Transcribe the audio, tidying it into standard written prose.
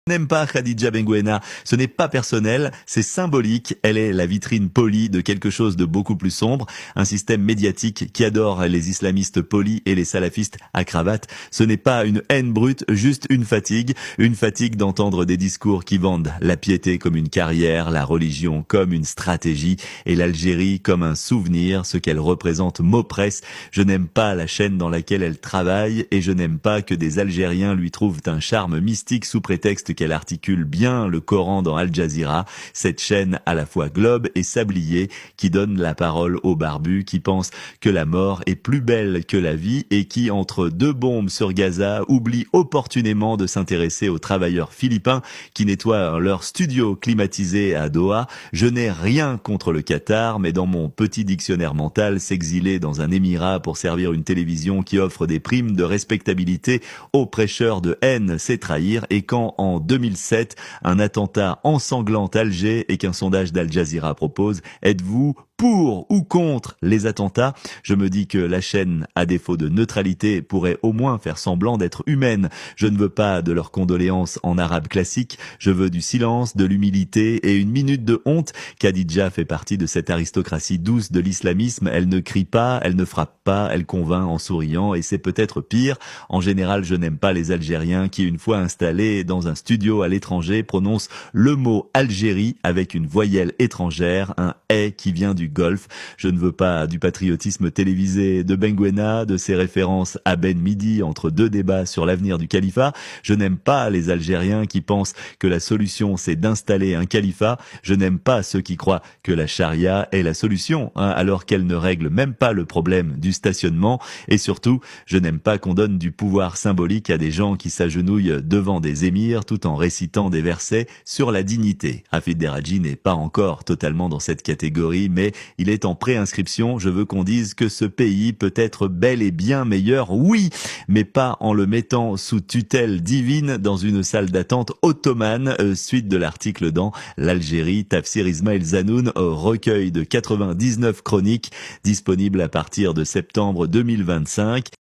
N'aime pas Khadija Benguena, ce n'est pas personnel, c'est symbolique, elle est la vitrine polie de quelque chose de beaucoup plus sombre, un système médiatique qui adore les islamistes polis et les salafistes à cravate. Ce n'est pas une haine brute, juste une fatigue d'entendre des discours qui vendent la piété comme une carrière, la religion comme une stratégie et l'Algérie comme un souvenir, ce qu'elle représente m'oppresse. Je n'aime pas la chaîne dans laquelle elle travaille et je n'aime pas que des Algériens lui trouvent un charme mystique sous prétexte qu'elle articule bien le Coran dans Al Jazeera, cette chaîne à la fois globe et sablier qui donne la parole aux barbus qui pensent que la mort est plus belle que la vie et qui, entre deux bombes sur Gaza, oublie opportunément de s'intéresser aux travailleurs philippins qui nettoient leur studio climatisé à Doha. Je n'ai rien contre le Qatar, mais dans mon petit dictionnaire mental, s'exiler dans un émirat pour servir une télévision qui offre des primes de respectabilité aux prêcheurs de haine, c'est trahir. Et quand, en 2007, un attentat ensanglante Alger et qu'un sondage d'Al Jazeera propose, êtes-vous pour ou contre les attentats? Je me dis que la chaîne, à défaut de neutralité, pourrait au moins faire semblant d'être humaine. Je ne veux pas de leurs condoléances en arabe classique, je veux du silence, de l'humilité et une minute de honte. Khadija fait partie de cette aristocratie douce de l'islamisme, elle ne crie pas, elle ne frappe pas, elle convainc en souriant et c'est peut-être pire. En général, je n'aime pas les Algériens qui, une fois installés dans un studio à l'étranger, prononcent le mot Algérie avec une voyelle étrangère, un « est » qui vient du Golfe. Je ne veux pas du patriotisme télévisé de Benguena, de ses références à Ben Midi entre deux débats sur l'avenir du califat. Je n'aime pas les Algériens qui pensent que la solution c'est d'installer un califat. Je n'aime pas ceux qui croient que la charia est la solution, alors qu'elle ne règle même pas le problème du stationnement. Et surtout, je n'aime pas qu'on donne du pouvoir symbolique à des gens qui s'agenouillent devant des émirs tout en récitant des versets sur la dignité. Hafid Deraji n'est pas encore totalement dans cette catégorie, mais il est en préinscription. Je veux qu'on dise que ce pays peut être bel et bien meilleur, oui, mais pas en le mettant sous tutelle divine dans une salle d'attente ottomane, suite de l'article dans l'Algérie. Tafsir Ismaël Zanoun, recueil de 99 chroniques, disponible à partir de septembre 2025.